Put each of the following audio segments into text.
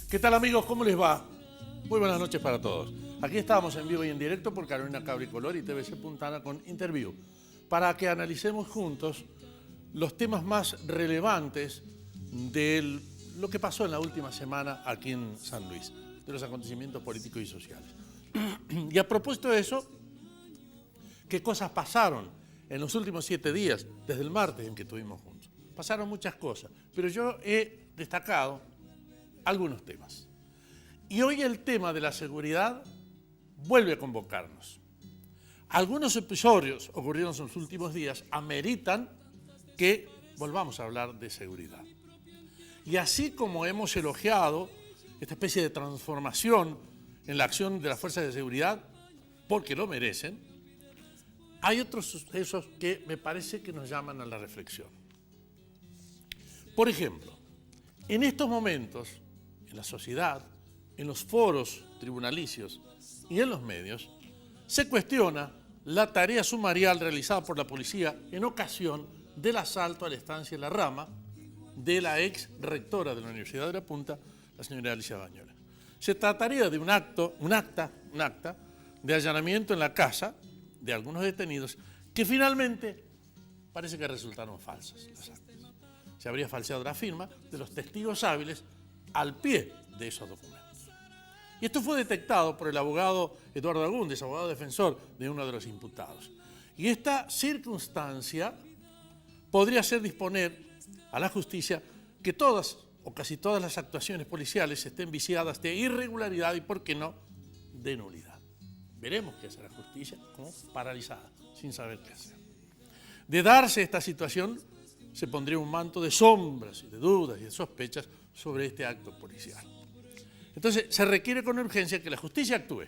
¿Qué tal, amigos? ¿Cómo les va? Muy buenas noches para todos. Aquí estamos en vivo y en directo por Carolina Cabricolor y TVC Puntana con Interview, para que analicemos juntos los temas más relevantes de lo que pasó en la última semana aquí en San Luis, de los acontecimientos políticos y sociales. Y a propósito de eso, ¿qué cosas pasaron en los últimos 7 días, desde el martes en que estuvimos juntos? Pasaron muchas cosas, pero yo he destacado algunos temas. Y hoy el tema de la seguridad vuelve a convocarnos. Algunos episodios ocurrieron en los últimos días ameritan que volvamos a hablar de seguridad. Y así como hemos elogiado esta especie de transformación en la acción de las fuerzas de seguridad, porque lo merecen, hay otros sucesos que me parece que nos llaman a la reflexión. Por ejemplo, en estos momentos, en la sociedad, en los foros tribunalicios y en los medios, se cuestiona la tarea sumarial realizada por la policía en ocasión del asalto a la estancia La Rama de la ex rectora de la Universidad de La Punta, la señora Alicia Bañola. Se trataría de un acta de allanamiento en la casa de algunos detenidos que finalmente parece que resultaron falsas las actas. Se habría falseado la firma de los testigos hábiles al pie de esos documentos. Y esto fue detectado por el abogado Eduardo Agúndez, abogado defensor de uno de los imputados. Y esta circunstancia podría hacer disponer a la justicia que todas o casi todas las actuaciones policiales estén viciadas de irregularidad y, ¿por qué no?, de nulidad. Veremos qué hace la justicia, como paralizada, sin saber qué hacer. De darse esta situación, se pondría un manto de sombras y de dudas y de sospechas sobre este acto policial. Entonces, se requiere con urgencia que la justicia actúe.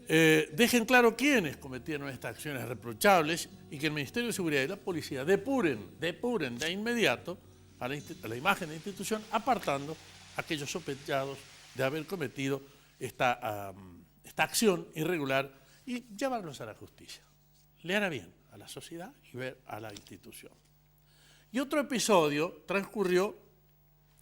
Dejen claro quiénes cometieron estas acciones reprochables y que el Ministerio de Seguridad y la Policía depuren de inmediato a la imagen de la institución, apartando a aquellos sospechados de haber cometido esta acción irregular y llevarlos a la justicia. Le hará bien a la sociedad y ver a la institución. Y otro episodio transcurrió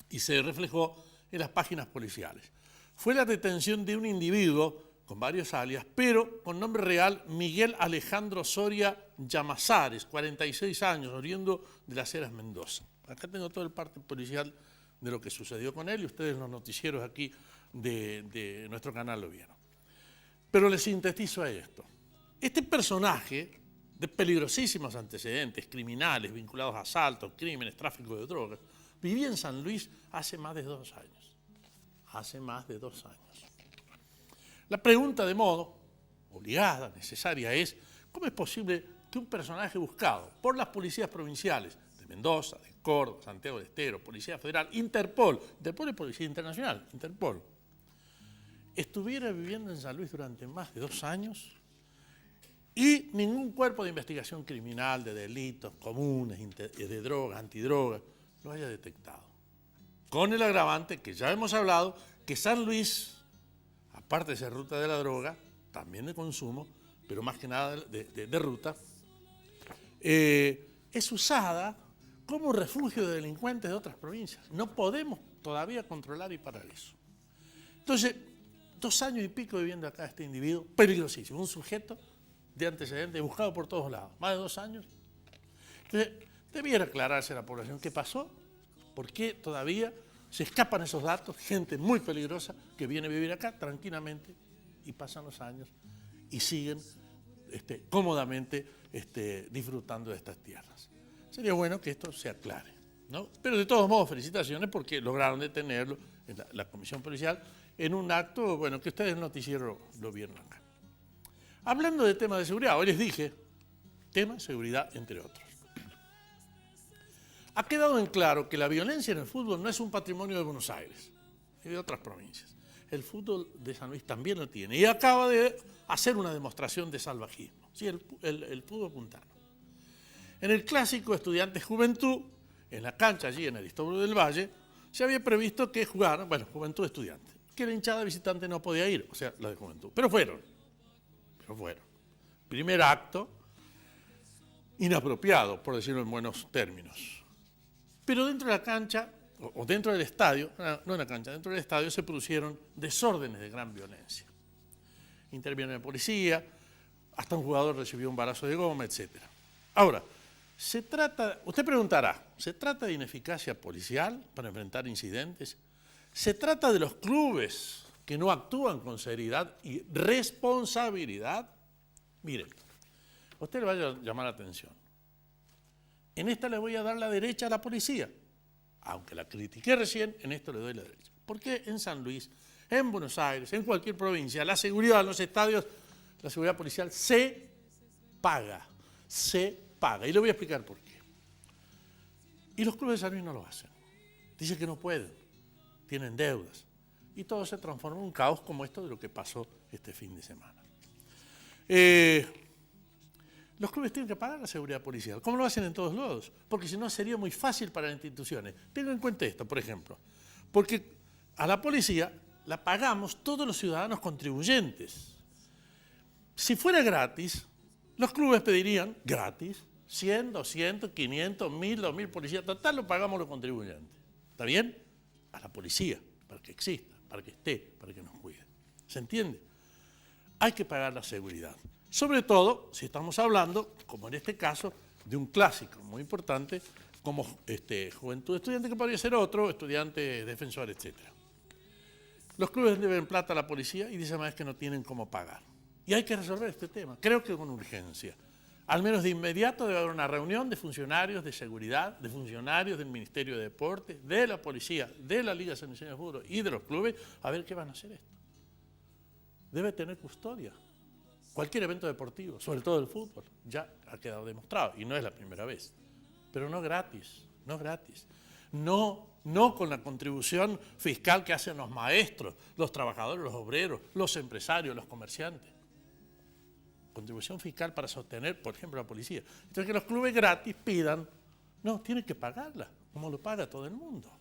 y se reflejó en las páginas policiales. Fue la detención de un individuo con varios alias, pero con nombre real Miguel Alejandro Soria Llamazares, 46 años, oriundo de Las Heras, Mendoza. Acá tengo todo el parte policial de lo que sucedió con él y ustedes los noticieros aquí de nuestro canal lo vieron. Pero les sintetizo a esto. Este personaje de peligrosísimos antecedentes criminales vinculados a asaltos, crímenes, tráfico de drogas, vivía en San Luis hace más de 2 años. Hace más de 2 años. La pregunta de modo obligada, necesaria, es ¿cómo es posible que un personaje buscado por las policías provinciales de Mendoza, de Córdoba, Santiago del Estero, Policía Federal, Interpol y Policía Internacional, Interpol, estuviera viviendo en San Luis durante más de 2 años y ningún cuerpo de investigación criminal de delitos comunes, de drogas, antidrogas, lo haya detectado? Con el agravante que ya hemos hablado, que San Luis, aparte de ser ruta de la droga, también de consumo, pero más que nada de ruta, es usada como refugio de delincuentes de otras provincias. No podemos todavía controlar y parar eso. Entonces, 2 años y pico viviendo acá este individuo, peligrosísimo, un sujeto de antecedentes buscado por todos lados, más de 2 años. Entonces, debiera aclararse a la población qué pasó, por qué todavía se escapan esos datos, gente muy peligrosa que viene a vivir acá tranquilamente y pasan los años y siguen cómodamente disfrutando de estas tierras. Sería bueno que esto se aclare, ¿no? Pero de todos modos, felicitaciones porque lograron detenerlo en la comisión policial en un acto, bueno, que ustedes en el noticiero lo vieron acá. Hablando de temas de seguridad, hoy les dije, tema de seguridad entre otros. Ha quedado en claro que la violencia en el fútbol no es un patrimonio de Buenos Aires y de otras provincias. El fútbol de San Luis también lo tiene y acaba de hacer una demostración de salvajismo, ¿sí? el fútbol puntano. En el clásico Estudiantes-Juventud, en la cancha allí en Aristóbulo del Valle, se había previsto que jugaran, bueno, Juventud-Estudiantes, que la hinchada visitante no podía ir, o sea, la de Juventud, pero fueron. Primer acto inapropiado, por decirlo en buenos términos. Pero dentro de la cancha o dentro del estadio, no en la cancha, dentro del estadio se produjeron desórdenes de gran violencia. Interviene la policía, hasta un jugador recibió un balazo de goma, etc. Ahora, usted preguntará, ¿se trata de ineficacia policial para enfrentar incidentes? ¿Se trata de los clubes que no actúan con seriedad y responsabilidad? Mire, a usted le va a llamar la atención. En esta le voy a dar la derecha a la policía. Aunque la critiqué recién, en esto le doy la derecha. Porque en San Luis, en Buenos Aires, en cualquier provincia, la seguridad en los estadios, la seguridad policial se paga. Se paga. Y le voy a explicar por qué. Y los clubes de San Luis no lo hacen. Dicen que no pueden. Tienen deudas. Y todo se transforma en un caos como esto de lo que pasó este fin de semana. Los clubes tienen que pagar la seguridad policial, como lo hacen en todos lados, porque si no sería muy fácil para las instituciones. Tengan en cuenta esto, por ejemplo, porque a la policía la pagamos todos los ciudadanos contribuyentes. Si fuera gratis, los clubes pedirían gratis 100, 200, 500, 1000, 2000 policías, total lo pagamos los contribuyentes. ¿Está bien? A la policía, para que exista, para que esté, para que nos cuide. ¿Se entiende? Hay que pagar la seguridad. Sobre todo si estamos hablando, como en este caso, de un clásico muy importante como Juventud Estudiante, que podría ser otro, estudiante, defensor, etc. Los clubes deben plata a la policía y dicen además que no tienen cómo pagar. Y hay que resolver este tema, creo que con urgencia. Al menos de inmediato debe haber una reunión de funcionarios de seguridad, de funcionarios del Ministerio de Deportes, de la policía, de la Liga San Isidro de Fútbol y de los clubes, a ver qué van a hacer esto. Debe tener custodia. Cualquier evento deportivo, sobre todo el fútbol, ya ha quedado demostrado, y no es la primera vez. Pero no gratis, no gratis. No con la contribución fiscal que hacen los maestros, los trabajadores, los obreros, los empresarios, los comerciantes. Contribución fiscal para sostener, por ejemplo, la policía. Entonces que los clubes gratis pidan, no, tienen que pagarla, como lo paga todo el mundo.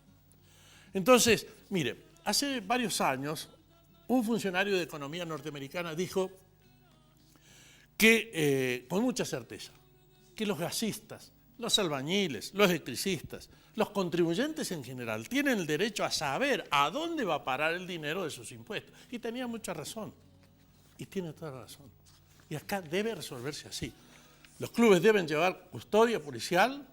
Entonces, mire, hace varios años, un funcionario de economía norteamericana dijo que, con mucha certeza, que los gasistas, los albañiles, los electricistas, los contribuyentes en general, tienen el derecho a saber a dónde va a parar el dinero de sus impuestos. Y tenía mucha razón. Y tiene toda la razón. Y acá debe resolverse así. Los clubes deben llevar custodia policial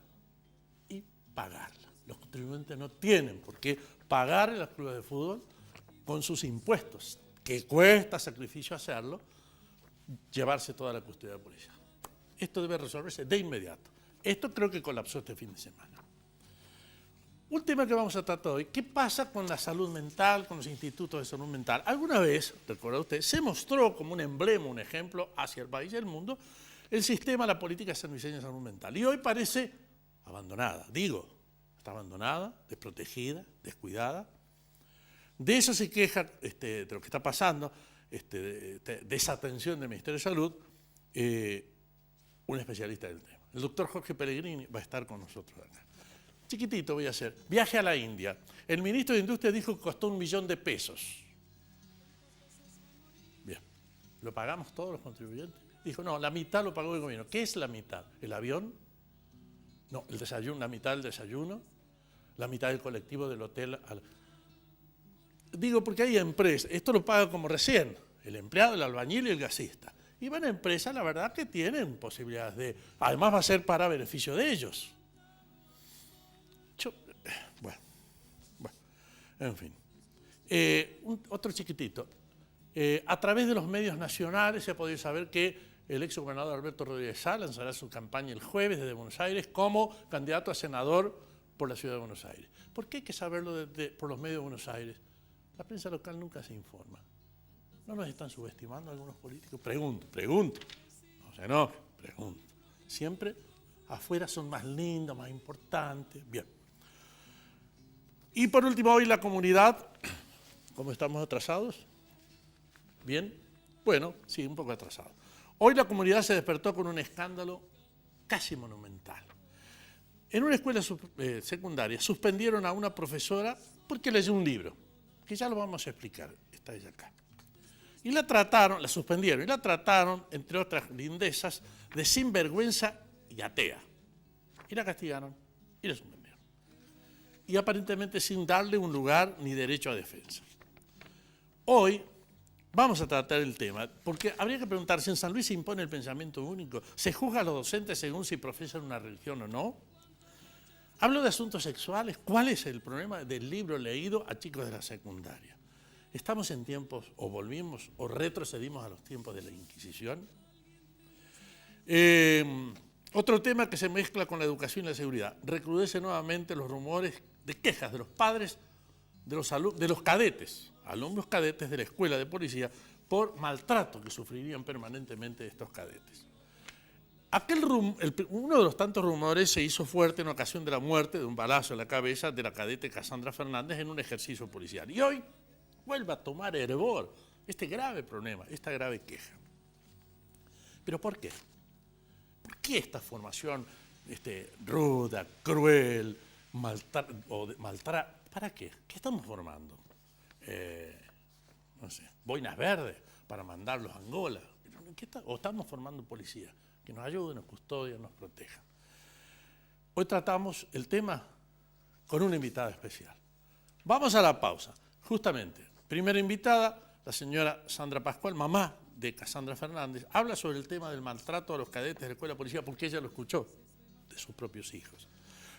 y pagarla. Los contribuyentes no tienen por qué pagar en los clubes de fútbol con sus impuestos, que cuesta sacrificio hacerlo, llevarse toda la custodia policial. Esto debe resolverse de inmediato. Esto creo que colapsó este fin de semana. Un tema que vamos a tratar hoy, ¿qué pasa con la salud mental, con los institutos de salud mental? Alguna vez, recuerda usted, se mostró como un emblema, un ejemplo hacia el país y el mundo, el sistema, la política sanluiseña de salud mental. Y hoy parece abandonada, está abandonada, desprotegida, descuidada. De eso se queja, de lo que está pasando, desatención del Ministerio de Salud, un especialista del tema. El doctor Jorge Pellegrini va a estar con nosotros acá. Chiquitito voy a hacer. Viaje a la India. El ministro de Industria dijo que costó $1 millón de pesos. Bien. ¿Lo pagamos todos los contribuyentes? Dijo, no, la mitad lo pagó el gobierno. ¿Qué es la mitad? ¿El avión? No, el desayuno, la mitad del desayuno, la mitad del colectivo del hotel. Digo, porque hay empresas, esto lo paga como recién, el empleado, el albañil y el gasista. Y van a empresas, la verdad, que tienen posibilidades de... Además va a ser para beneficio de ellos. Bueno, en fin. Otro chiquitito. A través de los medios nacionales se ha podido saber que el exgobernador Alberto Rodríguez Sá lanzará su campaña el jueves desde Buenos Aires como candidato a senador por la ciudad de Buenos Aires. ¿Por qué hay que saberlo por los medios de Buenos Aires? La prensa local nunca se informa. ¿No nos están subestimando algunos políticos? Pregunto. No se enojen, pregunto. Siempre afuera son más lindos, más importantes. Bien. Y por último, hoy la comunidad, ¿cómo estamos atrasados? ¿Bien? Bueno, sí, un poco atrasados. Hoy la comunidad se despertó con un escándalo casi monumental. En una escuela secundaria suspendieron a una profesora porque leyó un libro, que ya lo vamos a explicar, está ella acá. Y la suspendieron, y la trataron, entre otras lindezas, de sinvergüenza y atea. Y la castigaron y la suspendieron. y aparentemente sin darle un lugar ni derecho a defensa. Hoy vamos a tratar el tema, porque habría que preguntar si en San Luis se impone el pensamiento único, se juzga a los docentes según si profesan una religión o no. Hablo de asuntos sexuales, ¿cuál es el problema del libro leído a chicos de la secundaria? ¿Estamos en tiempos, o volvimos, o retrocedimos a los tiempos de la Inquisición? Otro tema que se mezcla con la educación y la seguridad. Recrudece nuevamente los rumores de quejas de los padres de los cadetes, alumnos cadetes de la escuela de policía, por maltrato que sufrirían permanentemente estos cadetes. Uno de los tantos rumores se hizo fuerte en ocasión de la muerte de un balazo en la cabeza de la cadete Cassandra Fernández en un ejercicio policial. Y hoy vuelve a tomar hervor este grave problema, esta grave queja. ¿Pero por qué? ¿Por qué esta formación ruda, cruel, ¿para qué? ¿Qué estamos formando? No sé, boinas verdes para mandarlos a Angola. ¿O estamos formando policías que nos ayuden, nos custodien, nos protejan? Hoy tratamos el tema con una invitada especial. Vamos a la pausa. Justamente, primera invitada, la señora Sandra Pascual, mamá de Cassandra Fernández, habla sobre el tema del maltrato a los cadetes de la escuela de policía porque ella lo escuchó de sus propios hijos.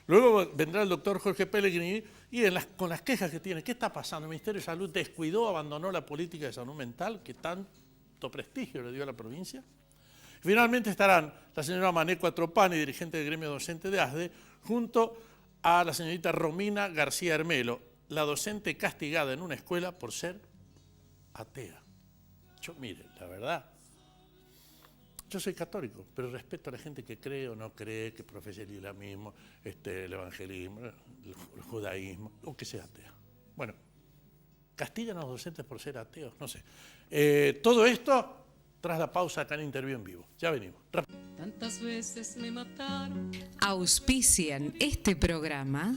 Luego vendrá el doctor Jorge Pellegrini y con las quejas que tiene, ¿qué está pasando? El Ministerio de Salud descuidó, abandonó la política de salud mental que tanto prestigio le dio a la provincia. Finalmente estarán la señora Maneco Atropani, dirigente del gremio docente de ASDE, junto a la señorita Romina García Hermelo, la docente castigada en una escuela por ser atea. Yo, mire, la verdad, yo soy católico, pero respeto a la gente que cree o no cree, que profesa el islamismo, el evangelismo, el judaísmo, o que sea atea. Bueno, ¿castigan a los docentes por ser ateos? No sé. Todo esto tras la pausa acá en Interview en Vivo. Ya venimos. Tantas veces me mataron. Auspician este programa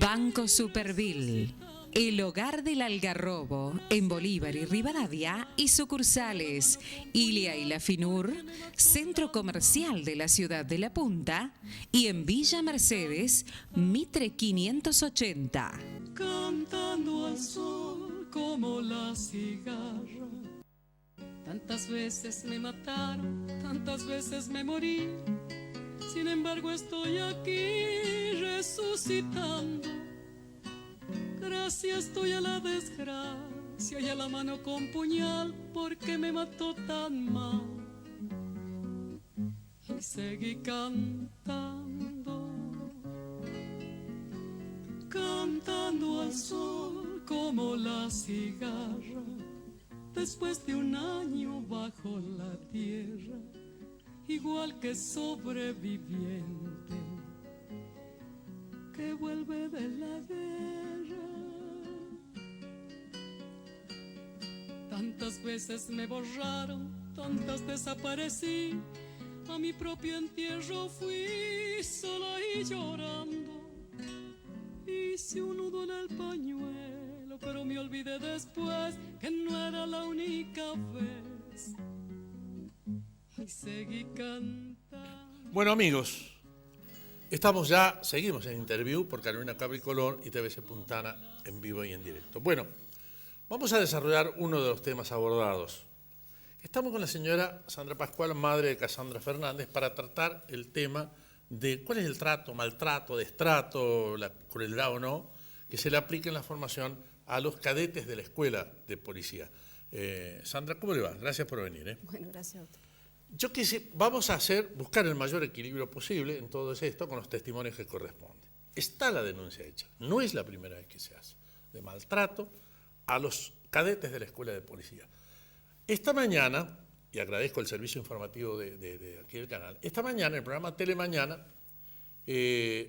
Banco Supervil, el hogar del Algarrobo, en Bolívar y Rivadavia y sucursales Ilia y La Finur, centro comercial de la ciudad de La Punta, y en Villa Mercedes, Mitre 580. Cantando al sol como la cigarra. Tantas veces me mataron, tantas veces me morí. Sin embargo estoy aquí resucitando. Gracias estoy a la desgracia y a la mano con puñal porque me mató tan mal. Y seguí cantando, cantando al sol como la cigarra. Después de un año bajo la tierra, igual que sobreviviente que vuelve de la guerra. Tantas veces me borraron, tantas desaparecí. A mi propio entierro fui sola y llorando. Hice un nudo en el pañuelo, pero me olvidé después que no era la única vez. Y seguí cantando. Bueno, amigos, seguimos en Interview por Carolina Cabricolor y TVC Puntana en vivo y en directo. Bueno, vamos a desarrollar uno de los temas abordados. Estamos con la señora Sandra Pascual, madre de Cassandra Fernández, para tratar el tema de cuál es el trato, maltrato, destrato, la crueldad o no, que se le aplica en la formación a los cadetes de la escuela de policía. Sandra, ¿cómo le va? Gracias por venir. Bueno, gracias a usted. Vamos a buscar el mayor equilibrio posible en todo esto con los testimonios que corresponden. Está la denuncia hecha, no es la primera vez que se hace, de maltrato a los cadetes de la escuela de policía. Esta mañana, y agradezco el servicio informativo de aquí del canal, esta mañana en el programa Telemañana,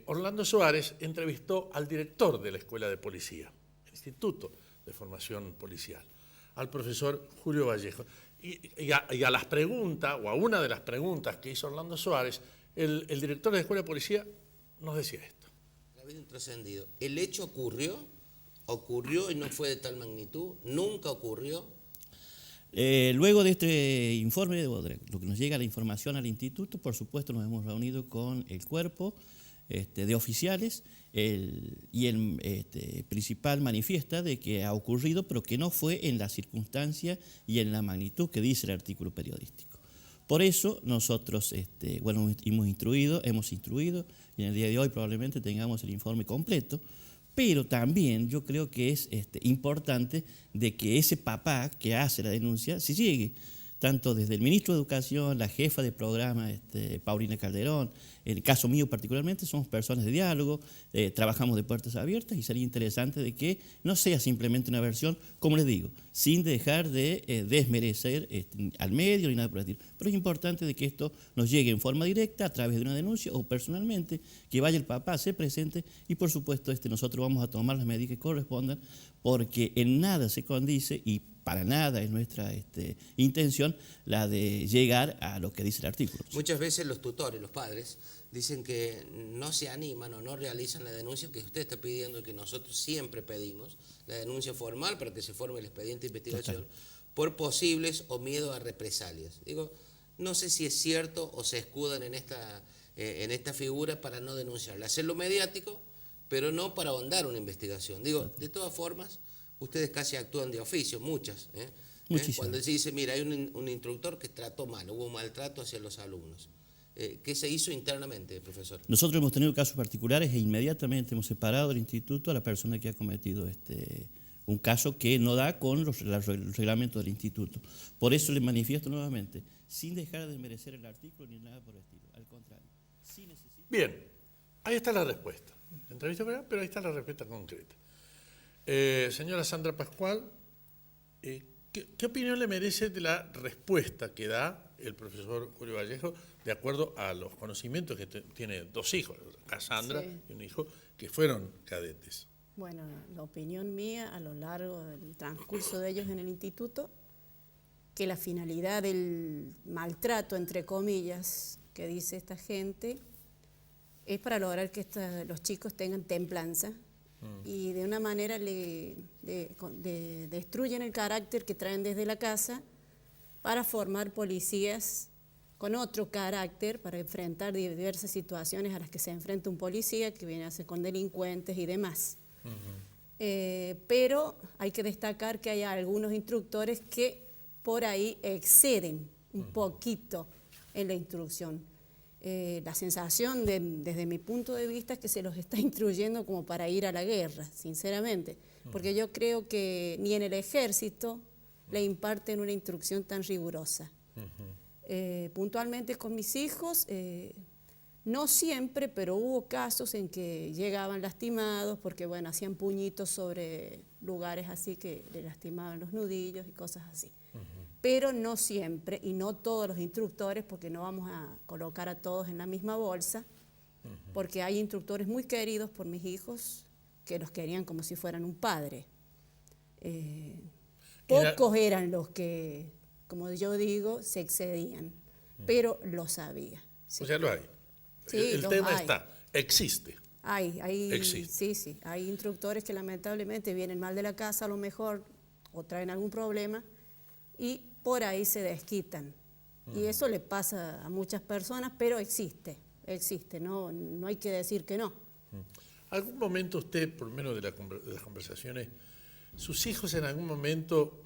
Orlando Suárez entrevistó al director de la escuela de policía, el Instituto de Formación Policial, al profesor Julio Vallejo. Y a las preguntas, o a una de las preguntas que hizo Orlando Suárez, el director de la escuela de policía nos decía esto. Ha habido un trascendido. ¿El hecho ocurrió y no fue de tal magnitud? ¿Nunca ocurrió? Luego de este informe, de lo que nos llega la información al instituto, por supuesto nos hemos reunido con el cuerpo, de oficiales y el principal manifiesta de que ha ocurrido, pero que no fue en la circunstancia y en la magnitud que dice el artículo periodístico. Por eso nosotros hemos instruido y en el día de hoy probablemente tengamos el informe completo, pero también yo creo que es importante de que ese papá que hace la denuncia se llegue, tanto desde el ministro de Educación, la jefa de programa, Paulina Calderón. En el caso mío particularmente, somos personas de diálogo, trabajamos de puertas abiertas y sería interesante de que no sea simplemente una versión, como les digo, sin dejar de desmerecer al medio ni nada por el estilo. Pero es importante de que esto nos llegue en forma directa a través de una denuncia o personalmente, que vaya el papá, se presente y por supuesto nosotros vamos a tomar las medidas que correspondan porque en nada se condice y para nada es nuestra intención la de llegar a lo que dice el artículo. Muchas veces los tutores, los padres, dicen que no se animan o no realizan la denuncia que usted está pidiendo y que nosotros siempre pedimos, la denuncia formal para que se forme el expediente de investigación. Total. Por posibles o miedo a represalias. Digo, no sé si es cierto o se escudan en esta figura para no denunciarla. Hacerlo mediático, pero no para ahondar una investigación. Digo, de todas formas, ustedes casi actúan de oficio, muchas. Cuando se dice, mira, hay un instructor que trató mal, hubo un maltrato hacia los alumnos. ¿Qué se hizo internamente, profesor? Nosotros hemos tenido casos particulares e inmediatamente hemos separado del instituto a la persona que ha cometido un caso que no da con el reglamento del instituto. Por eso le manifiesto nuevamente, sin dejar de merecer el artículo ni nada por el estilo. Al contrario. Sí necesito... Bien, ahí está la respuesta. Entrevista, pero ahí está la respuesta concreta. Señora Sandra Pascual, ¿qué opinión le merece de la respuesta que da el profesor Julio Vallejo de acuerdo a los conocimientos que tiene dos hijos, Cassandra sí, y un hijo, que fueron cadetes? Bueno, la opinión mía a lo largo del transcurso de ellos en el instituto, que la finalidad del maltrato, entre comillas, que dice esta gente, es para lograr que los chicos tengan templanza y de una manera destruyen el carácter que traen desde la casa para formar policías con otro carácter, para enfrentar diversas situaciones a las que se enfrenta un policía que viene a hacer con delincuentes y demás. Pero hay que destacar que hay algunos instructores que por ahí exceden un poquito en la instrucción. La sensación desde mi punto de vista es que se los está instruyendo como para ir a la guerra, sinceramente, porque yo creo que ni en el ejército le imparten una instrucción tan rigurosa. Puntualmente con mis hijos, no siempre, pero hubo casos en que llegaban lastimados porque, bueno, hacían puñitos sobre lugares así que le lastimaban los nudillos y cosas así. Pero no siempre y no todos los instructores, porque no vamos a colocar a todos en la misma bolsa, porque hay instructores muy queridos por mis hijos que los querían como si fueran un padre. Pocos eran los que, como yo digo, se excedían, pero lo sabía. Sí. O sea, lo hay. Sí, el tema está, existe. Existe. Sí, hay instructores que lamentablemente vienen mal de la casa a lo mejor o traen algún problema y por ahí se desquitan. Y eso le pasa a muchas personas, pero existe, no hay que decir que no. ¿Algún momento usted, por lo menos de las conversaciones, sus hijos en algún momento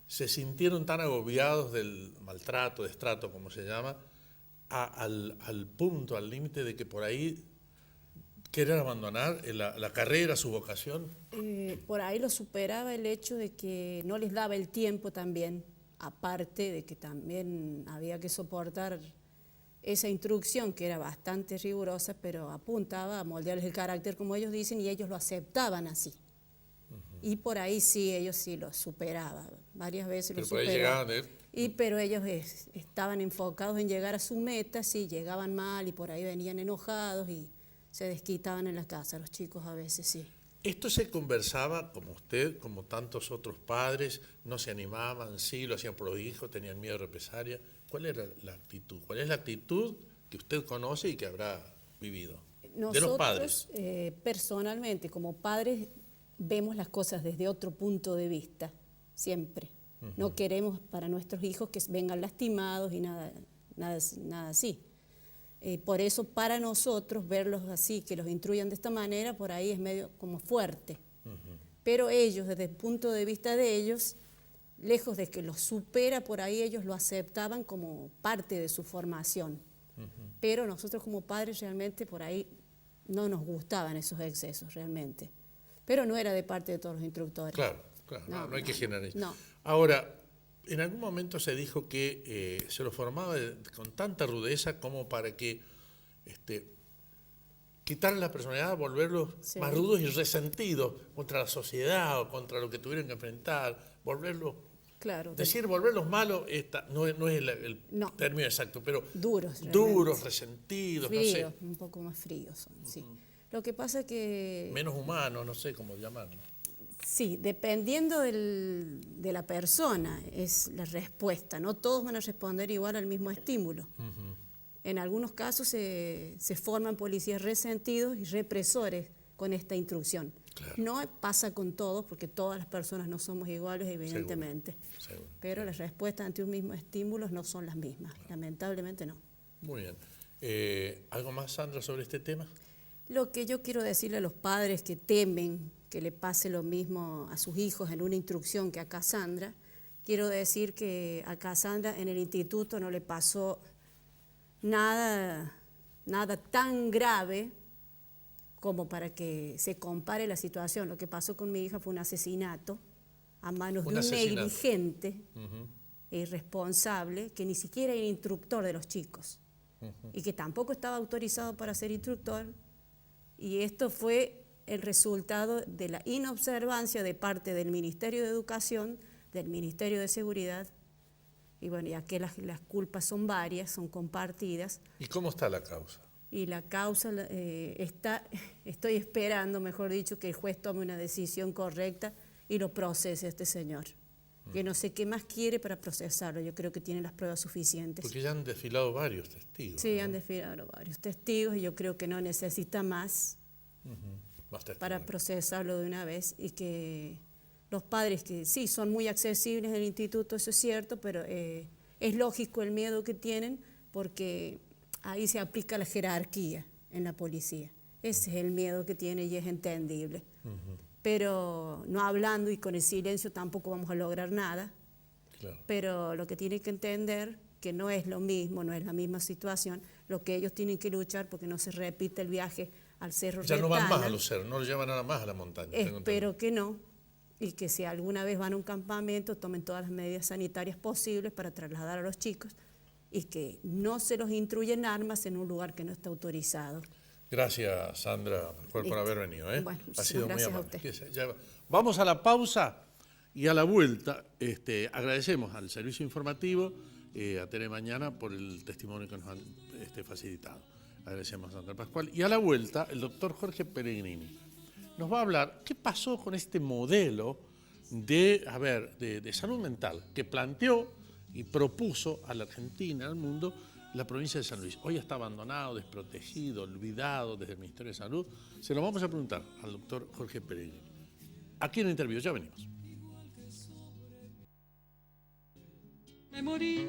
se sintieron tan agobiados del maltrato, destrato, como se llama, al punto, al límite de que por ahí querer abandonar la carrera, su vocación? Por ahí lo superaba el hecho de que no les daba el tiempo también, aparte de que también había que soportar esa instrucción que era bastante rigurosa, pero apuntaba a moldearles el carácter como ellos dicen y ellos lo aceptaban así. Y por ahí sí, ellos sí lo superaban, varias veces lo superaban. Pero ellos estaban enfocados en llegar a su meta, sí, llegaban mal y por ahí venían enojados y se desquitaban en la casa, los chicos a veces, sí. ¿Esto se conversaba como usted, como tantos otros padres? ¿No se animaban? ¿Sí? ¿Lo hacían por los hijos? ¿Tenían miedo de represalia? ¿Cuál era la actitud? ¿Cuál es la actitud que usted conoce y que habrá vivido? Nosotros, de los padres. Personalmente, como padres, vemos las cosas desde otro punto de vista, siempre. No queremos para nuestros hijos que vengan lastimados y nada así. Por eso para nosotros verlos así, que los instruyan de esta manera, por ahí es medio como fuerte. Pero ellos, desde el punto de vista de ellos, lejos de que los supera, por ahí ellos lo aceptaban como parte de su formación. Pero nosotros como padres realmente por ahí no nos gustaban esos excesos realmente. Pero no era de parte de todos los instructores. Claro, no hay que generalizar. No. Ahora, en algún momento se dijo que se lo formaba con tanta rudeza como para que quitarle la personalidad, volverlos más rudos y resentidos contra la sociedad o contra lo que tuvieron que enfrentar, volverlos... Claro. Decir volverlos malos no es el término exacto, pero duros, resentidos, fríos, no sé. Un poco más fríos son, sí. Lo que pasa es que... Menos humanos, no sé cómo llamarlo. Sí, dependiendo de la persona es la respuesta. No todos van a responder igual al mismo estímulo. En algunos casos se forman policías resentidos y represores con esta instrucción. Claro. No pasa con todos, porque todas las personas no somos iguales, evidentemente. Seguro. Pero las respuestas ante un mismo estímulo no son las mismas. Claro. Lamentablemente no. Muy bien. ¿Algo más, Sandra, sobre este tema? Lo que yo quiero decirle a los padres que temen que le pase lo mismo a sus hijos en una instrucción que a Cassandra, quiero decir que a Cassandra en el instituto no le pasó nada tan grave como para que se compare la situación. Lo que pasó con mi hija fue un asesinato a manos de un negligente e irresponsable que ni siquiera era instructor de los chicos y que tampoco estaba autorizado para ser instructor, y esto fue el resultado de la inobservancia de parte del Ministerio de Educación, del Ministerio de Seguridad, y bueno, ya que las culpas son varias, son compartidas. ¿Y cómo está la causa? Y la causa estoy esperando, mejor dicho, que el juez tome una decisión correcta y lo procese a este señor. Que no sé qué más quiere para procesarlo, yo creo que tiene las pruebas suficientes. Porque ya han desfilado varios testigos. Sí, ¿no? Han desfilado varios testigos y yo creo que no necesita más para procesarlo de una vez, y que los padres, que sí, son muy accesibles en el instituto, eso es cierto, pero es lógico el miedo que tienen, porque ahí se aplica la jerarquía en la policía. Ese es el miedo que tiene y es entendible. Pero no hablando y con el silencio tampoco vamos a lograr nada. Claro. Pero lo que tienen que entender, que no es lo mismo, no es la misma situación, lo que ellos tienen que luchar porque no se repite el viaje al Cerro Retana. Ya no van más a los cerros, no los llevan nada más a la montaña. Espero que no, y que si alguna vez van a un campamento tomen todas las medidas sanitarias posibles para trasladar a los chicos y que no se los instruyen armas en un lugar que no está autorizado. Gracias, Sandra, por haber venido. Bueno, ha sido muy amable. A usted. Vamos a la pausa y a la vuelta agradecemos al servicio informativo, a Tere Mañana, por el testimonio que nos han facilitado. Agradecemos a Sandra Pascual. Y a la vuelta, el doctor Jorge Peregrini nos va a hablar qué pasó con este modelo de salud mental que planteó y propuso a la Argentina, al mundo, la provincia de San Luis. Hoy está abandonado, desprotegido, olvidado desde el Ministerio de Salud. Se lo vamos a preguntar al doctor Jorge Peregrini. Aquí en el interview, ya venimos. Me morí,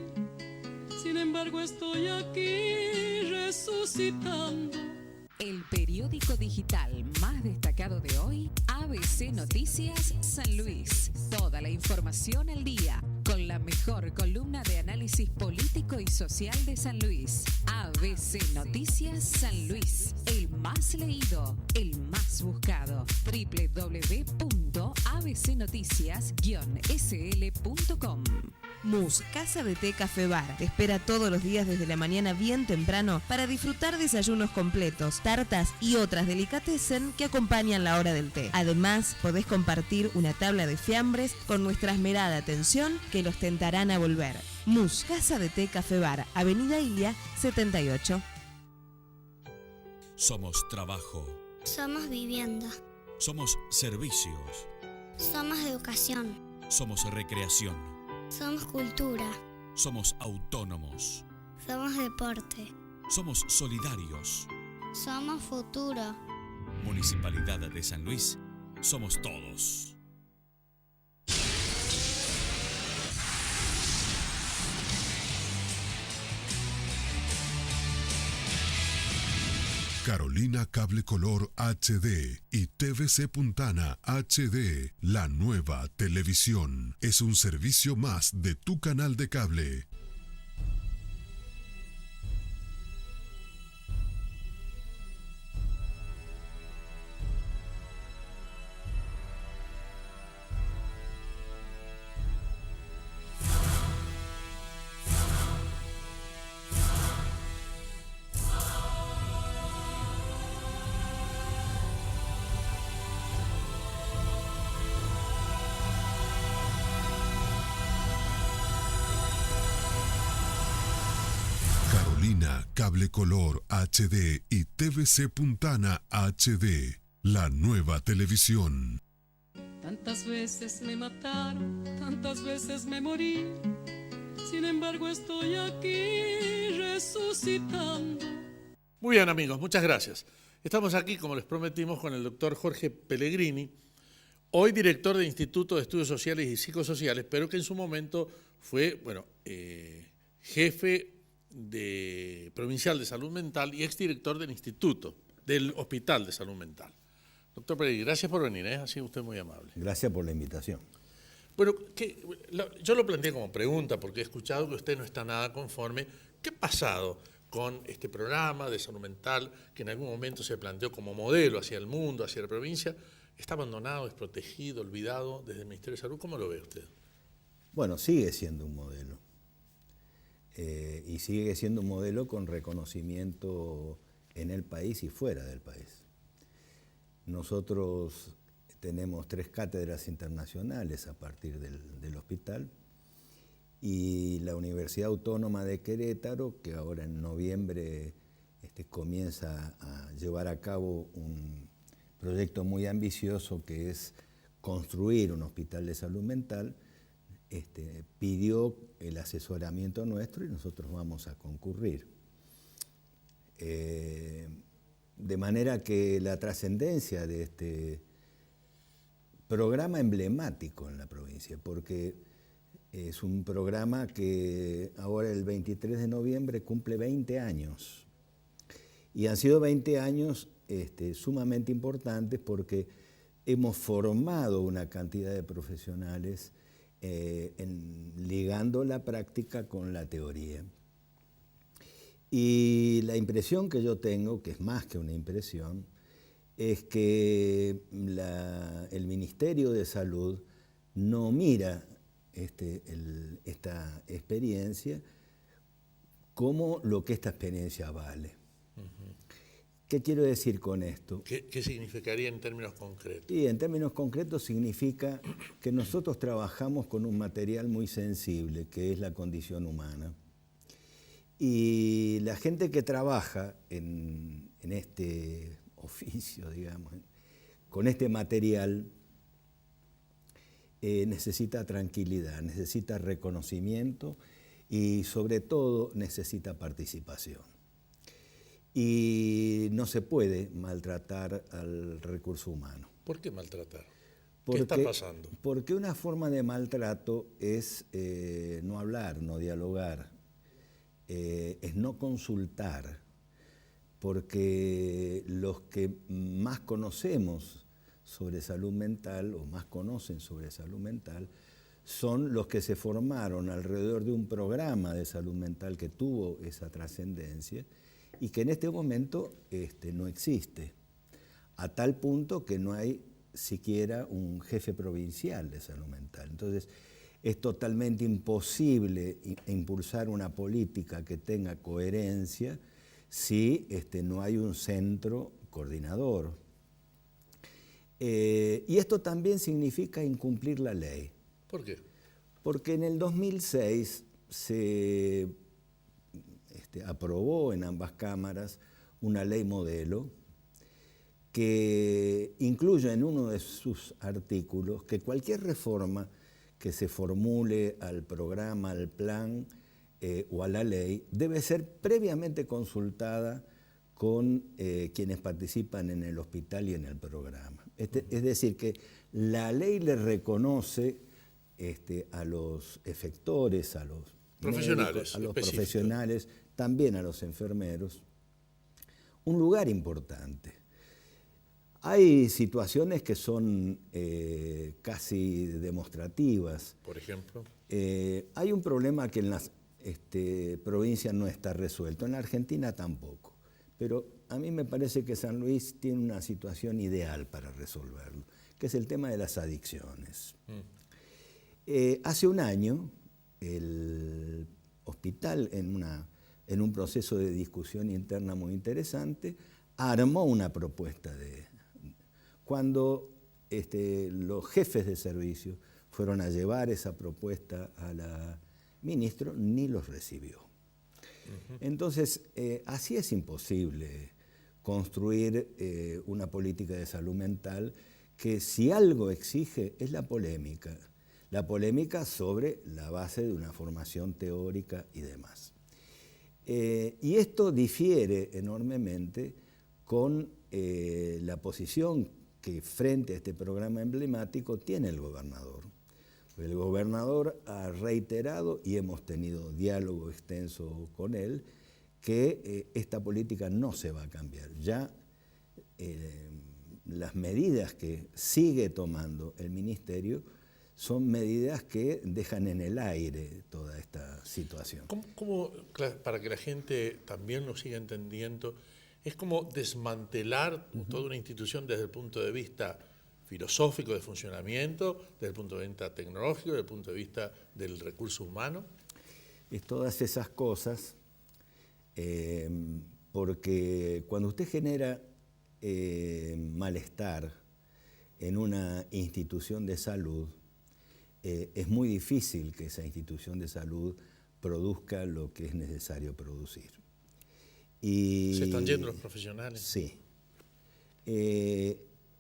sin embargo estoy aquí resucitando. El periódico digital más destacado de hoy, ABC Noticias San Luis. Toda la información al día, con la mejor columna de análisis político y social de San Luis. ABC Noticias San Luis, el más leído, el más buscado. www.abcnoticias-sl.com. MUS, Casa de Té Café Bar, te espera todos los días desde la mañana bien temprano para disfrutar desayunos completos, tartas y otras delicatessen que acompañan la hora del té. Además, podés compartir una tabla de fiambres con nuestra esmerada atención que los tentarán a volver. MUS, Casa de Té Café Bar, Avenida Ilia 78. Somos trabajo. Somos vivienda. Somos servicios. Somos educación. Somos recreación. Somos cultura. Somos autónomos. Somos deporte. Somos solidarios. Somos futuro. Municipalidad de San Luis. Somos todos. Carolina Cable Color HD y TVC Puntana HD, la nueva televisión. Es un servicio más de tu canal de cable. Carolina Cable Color HD y TVC Puntana HD, la nueva televisión. Tantas veces me mataron, tantas veces me morí. Sin embargo estoy aquí resucitando. Muy bien, amigos, muchas gracias. Estamos aquí, como les prometimos, con el doctor Jorge Pellegrini, hoy director del Instituto de Estudios Sociales y Psicosociales, pero que en su momento fue, jefe provincial de salud mental y exdirector del instituto, del Hospital de Salud Mental. Doctor Pellegrini, gracias por venir, ha sido usted muy amable. Gracias por la invitación. Bueno, yo lo planteé como pregunta porque he escuchado que usted no está nada conforme. ¿Qué ha pasado con este programa de salud mental que en algún momento se planteó como modelo hacia el mundo, hacia la provincia? ¿Está abandonado, desprotegido, olvidado desde el Ministerio de Salud? ¿Cómo lo ve usted? Bueno, sigue siendo un modelo. Y sigue siendo un modelo con reconocimiento en el país y fuera del país. Nosotros tenemos 3 cátedras internacionales a partir del hospital y la Universidad Autónoma de Querétaro, que ahora en noviembre comienza a llevar a cabo un proyecto muy ambicioso que es construir un hospital de salud mental, pidió el asesoramiento nuestro y nosotros vamos a concurrir. De manera que la trascendencia de este programa emblemático en la provincia, porque es un programa que ahora el 23 de noviembre cumple 20 años. Y han sido 20 años sumamente importantes porque hemos formado una cantidad de profesionales ligando la práctica con la teoría. Y la impresión que yo tengo, que es más que una impresión, es que el Ministerio de Salud no mira esta experiencia como lo que esta experiencia vale. ¿Qué quiero decir con esto? ¿Qué significaría en términos concretos? Y en términos concretos significa que nosotros trabajamos con un material muy sensible, que es la condición humana. Y la gente que trabaja en este oficio, digamos, con este material, necesita tranquilidad, necesita reconocimiento y sobre todo necesita participación. Y no se puede maltratar al recurso humano. ¿Por qué maltratar? ¿Qué está pasando? Porque una forma de maltrato es no hablar, no dialogar, es no consultar, porque los que más conocemos sobre salud mental o más conocen sobre salud mental son los que se formaron alrededor de un programa de salud mental que tuvo esa trascendencia y que en este momento no existe, a tal punto que no hay siquiera un jefe provincial de salud mental. Entonces, es totalmente imposible impulsar una política que tenga coherencia si no hay un centro coordinador. Y esto también significa incumplir la ley. ¿Por qué? Porque en el 2006 se aprobó en ambas cámaras una ley modelo que incluye en uno de sus artículos que cualquier reforma que se formule al programa, al plan o a la ley debe ser previamente consultada con quienes participan en el hospital y en el programa. Es decir, que la ley le reconoce a los efectores, a los profesionales, médicos, a los profesionales, también a los enfermeros, un lugar importante. Hay situaciones que son casi demostrativas. Por ejemplo. Hay un problema que en las provincias no está resuelto, en la Argentina tampoco. Pero a mí me parece que San Luis tiene una situación ideal para resolverlo, que es el tema de las adicciones. Hace un año, el hospital, en un proceso de discusión interna muy interesante, armó una propuesta cuando los jefes de servicio fueron a llevar esa propuesta a la ministra, ni los recibió. Entonces, así es imposible construir una política de salud mental que, si algo exige, es la polémica sobre la base de una formación teórica y demás. Y esto difiere enormemente con la posición que frente a este programa emblemático tiene el gobernador. El gobernador ha reiterado, y hemos tenido diálogo extenso con él, que esta política no se va a cambiar. Ya las medidas que sigue tomando el ministerio son medidas que dejan en el aire toda esta situación. ¿Cómo, para que la gente también lo siga entendiendo, es como desmantelar toda una institución desde el punto de vista filosófico de funcionamiento, desde el punto de vista tecnológico, desde el punto de vista del recurso humano? Es todas esas cosas, porque cuando usted genera malestar en una institución de salud, es muy difícil que esa institución de salud produzca lo que es necesario producir. ¿Se están yendo los profesionales? Sí.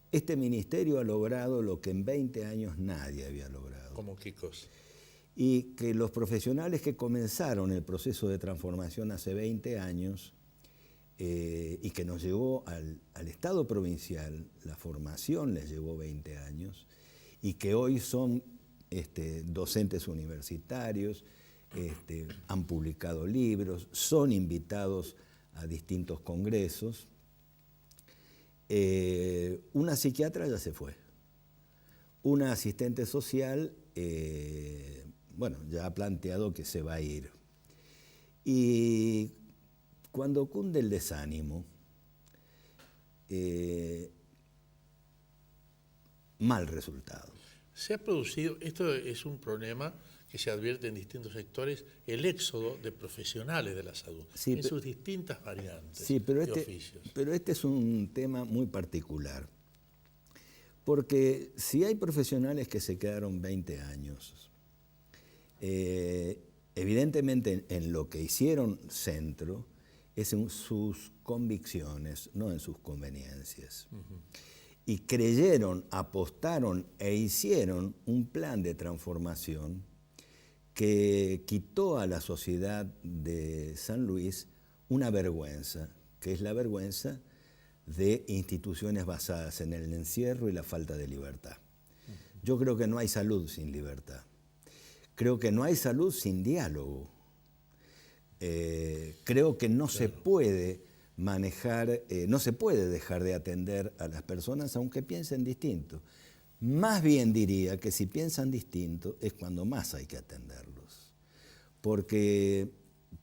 Este ministerio ha logrado lo que en 20 años nadie había logrado. ¿Cómo qué cosa? Y que los profesionales que comenzaron el proceso de transformación hace 20 años y que nos llevó al Estado provincial, la formación les llevó 20 años, y que hoy son docentes universitarios, han publicado libros, son invitados a distintos congresos. Una psiquiatra ya se fue. Una asistente social, ya ha planteado que se va a ir. Y cuando cunde el desánimo, mal resultado. Se ha producido, esto es un problema que se advierte en distintos sectores, el éxodo de profesionales de la salud, en sus distintas variantes y oficios. Pero este es un tema muy particular, porque si hay profesionales que se quedaron 20 años, evidentemente en lo que hicieron centro es en sus convicciones, no en sus conveniencias. Y creyeron, apostaron e hicieron un plan de transformación que quitó a la sociedad de San Luis una vergüenza, que es la vergüenza de instituciones basadas en el encierro y la falta de libertad. Yo creo que no hay salud sin libertad. Creo que no hay salud sin diálogo. Creo que no se puede manejar, no se puede dejar de atender a las personas aunque piensen distinto. Más bien diría que si piensan distinto es cuando más hay que atenderlos. Porque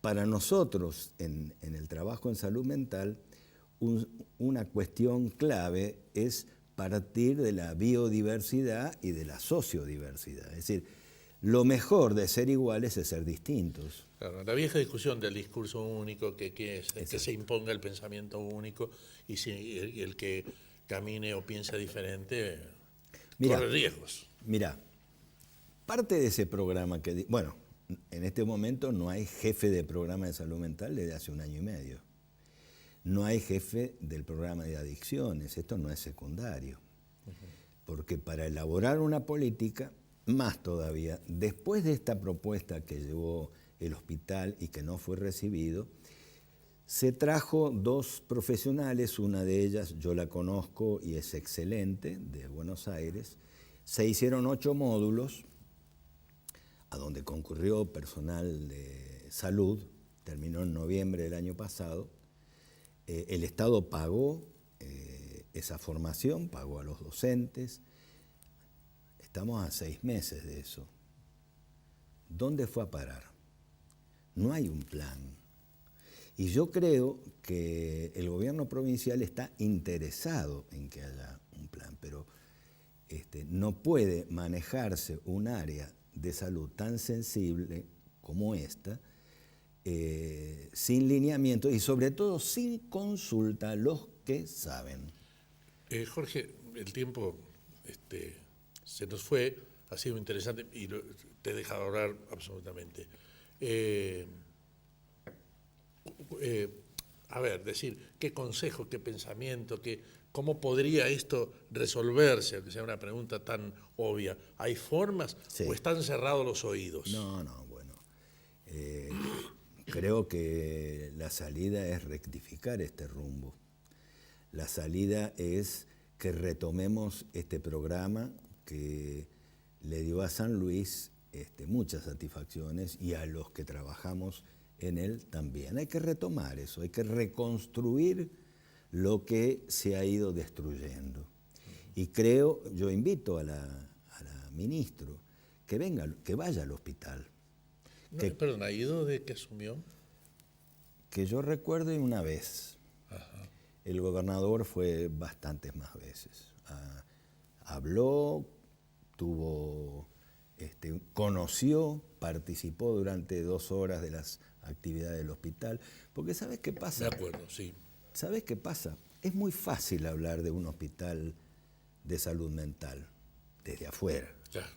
para nosotros en el trabajo en salud mental, una cuestión clave es partir de la biodiversidad y de la sociodiversidad. Es decir, lo mejor de ser iguales es ser distintos. Claro, la vieja discusión del discurso único, que se imponga el pensamiento único y el que camine o piense diferente corre riesgos. Mira, parte de ese programa en este momento no hay jefe de programa de salud mental desde hace 1 año y medio. No hay jefe del programa de adicciones, esto no es secundario. Porque para elaborar una política, más todavía, después de esta propuesta que llevó el hospital y que no fue recibido, se trajo 2 profesionales, una de ellas yo la conozco y es excelente, de Buenos Aires. Se hicieron 8 módulos, a donde concurrió personal de salud, terminó en noviembre del año pasado, El Estado pagó esa formación, pagó a los docentes. Estamos a 6 meses de eso. ¿Dónde fue a parar? No hay un plan. Y yo creo que el gobierno provincial está interesado en que haya un plan, pero no puede manejarse un área de salud tan sensible como esta, sin lineamiento y sobre todo sin consulta a los que saben. Jorge, el tiempo se nos fue, ha sido interesante y te he dejado hablar absolutamente. A ver, decir, qué consejo, qué pensamiento, cómo podría esto resolverse, aunque sea una pregunta tan obvia. ¿Hay formas o están cerrados los oídos? No, bueno. Creo que la salida es rectificar este rumbo. La salida es que retomemos este programa que le dio a San Luis muchas satisfacciones y a los que trabajamos en él también. Hay que retomar eso, hay que reconstruir lo que se ha ido destruyendo. Y yo invito a la ministro que vaya al hospital. Perdón, ¿ha ido de que asumió? Que yo recuerde una vez. Ajá. El gobernador fue bastantes más veces. Habló, conoció, participó durante 2 horas de las actividades del hospital. Porque ¿sabes qué pasa? De acuerdo, sí. ¿Sabes qué pasa? Es muy fácil hablar de un hospital de salud mental desde afuera. Claro.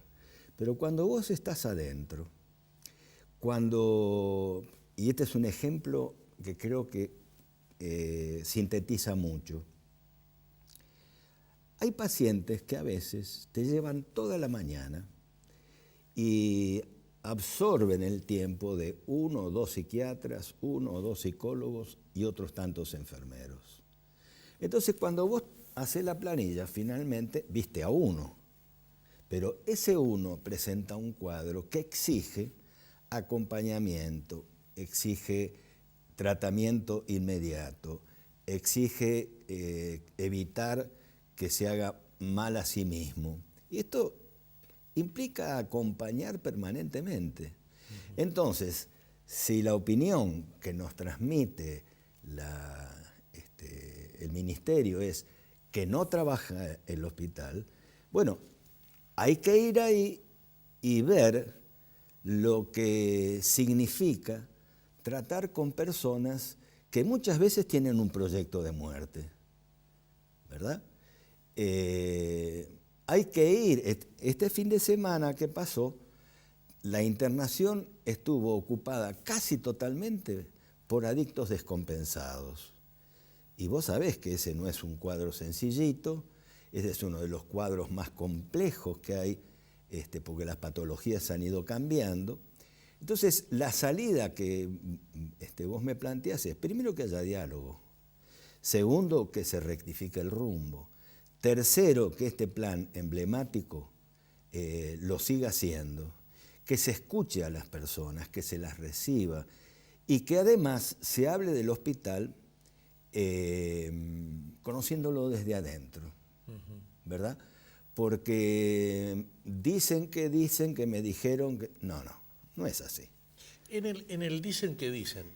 Pero cuando vos estás adentro, y este es un ejemplo que creo que sintetiza mucho, hay pacientes que a veces te llevan toda la mañana y absorben el tiempo de 1 o 2 psiquiatras, 1 o 2 psicólogos y otros tantos enfermeros. Entonces, cuando vos haces la planilla, finalmente viste a uno, pero ese uno presenta un cuadro que exige acompañamiento, exige tratamiento inmediato, exige evitar que se haga mal a sí mismo. Y esto implica acompañar permanentemente. Entonces, si la opinión que nos transmite el ministerio es que no trabaja el hospital, bueno, hay que ir ahí y ver lo que significa tratar con personas que muchas veces tienen un proyecto de muerte, ¿verdad? Hay que ir. Este fin de semana que pasó, la internación estuvo ocupada casi totalmente por adictos descompensados. Y vos sabés que ese no es un cuadro sencillito, ese es uno de los cuadros más complejos que hay, porque las patologías han ido cambiando. Entonces, la salida que vos me planteás es, primero, que haya diálogo. Segundo, que se rectifique el rumbo. Tercero, que este plan emblemático lo siga haciendo. Que se escuche a las personas, que se las reciba. Y que además se hable del hospital conociéndolo desde adentro, ¿verdad? Porque dicen que me dijeron que... No es así. En el dicen que dicen,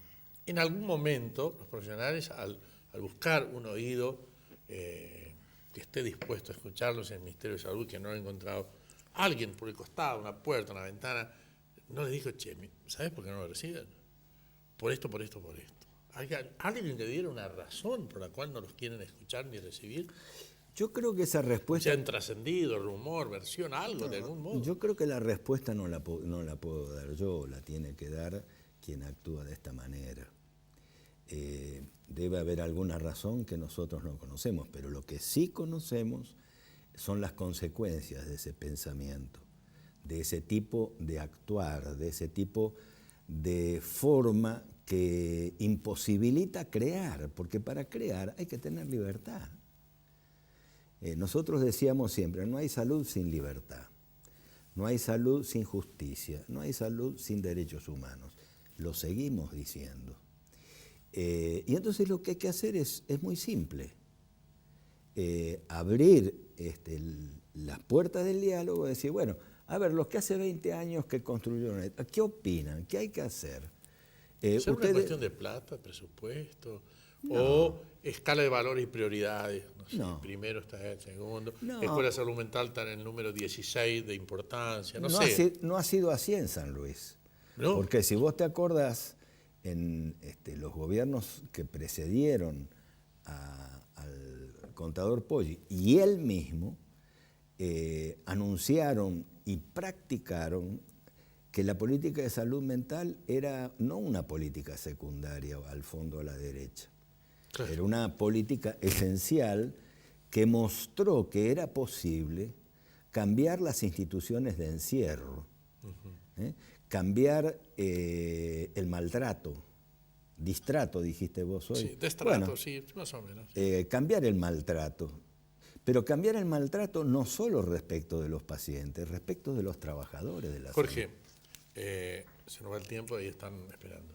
en algún momento los profesionales al buscar un oído que esté dispuesto a escucharlos en el Ministerio de Salud, que no han encontrado alguien por el costado, una puerta, una ventana, no les dijo, che, ¿sabes por qué no lo reciben? Por esto, por esto, por esto. ¿Alguien que diera una razón por la cual no los quieren escuchar ni recibir? Yo creo que esa respuesta... ¿Se han trascendido, rumor, versión, algo de algún modo? Yo creo que la respuesta no la puedo dar yo, la tiene que dar quien actúa de esta manera. Debe haber alguna razón que nosotros no conocemos, pero lo que sí conocemos son las consecuencias de ese pensamiento, de ese tipo de actuar, de ese tipo de forma que imposibilita crear, porque para crear hay que tener libertad. Nosotros decíamos siempre, no hay salud sin libertad, no hay salud sin justicia, no hay salud sin derechos humanos. Lo seguimos diciendo. Y entonces lo que hay que hacer es muy simple. Abrir las puertas del diálogo y decir, bueno, a ver, los que hace 20 años que construyeron esto, ¿qué opinan? ¿Qué hay que hacer? ¿Es una cuestión de plata, presupuesto? No. ¿O escala de valores y prioridades? No sé, no. Primero está el segundo. No. Escuela de Salud Mental está en el número 16 de importancia. No sé. No ha sido así en San Luis. ¿No? Porque si vos te acordás, en los gobiernos que precedieron al contador Poggi y él mismo anunciaron y practicaron que la política de salud mental era no una política secundaria al fondo a la derecha. Claro. Era una política esencial que mostró que era posible cambiar las instituciones de encierro, cambiar el maltrato, distrato dijiste vos hoy. Sí, destrato, sí, más o menos. Cambiar el maltrato. Pero cambiar el maltrato no solo respecto de los pacientes, respecto de los trabajadores de la Jorge, se nos va el tiempo, ahí están esperando.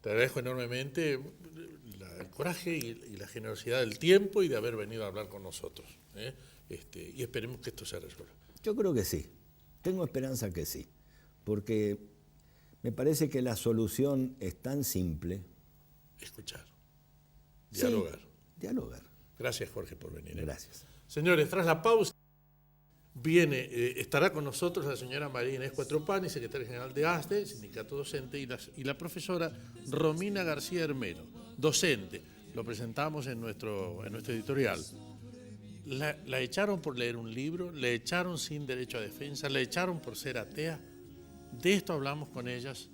Te agradezco enormemente el coraje y la generosidad del tiempo y de haber venido a hablar con nosotros. Y esperemos que esto se resuelva. Yo creo que sí. Tengo esperanza que sí. Porque me parece que la solución es tan simple. Escuchar. Dialogar. Sí, dialogar. Gracias, Jorge, por venir. Gracias. Señores, tras la pausa, estará con nosotros la señora María Inés Cuatropani, secretaria general de ASDE, sindicato docente, y la profesora Romina García Hermero, docente. Lo presentamos en nuestro editorial. La echaron por leer un libro, le echaron sin derecho a defensa, le echaron por ser atea. De esto hablamos con ellas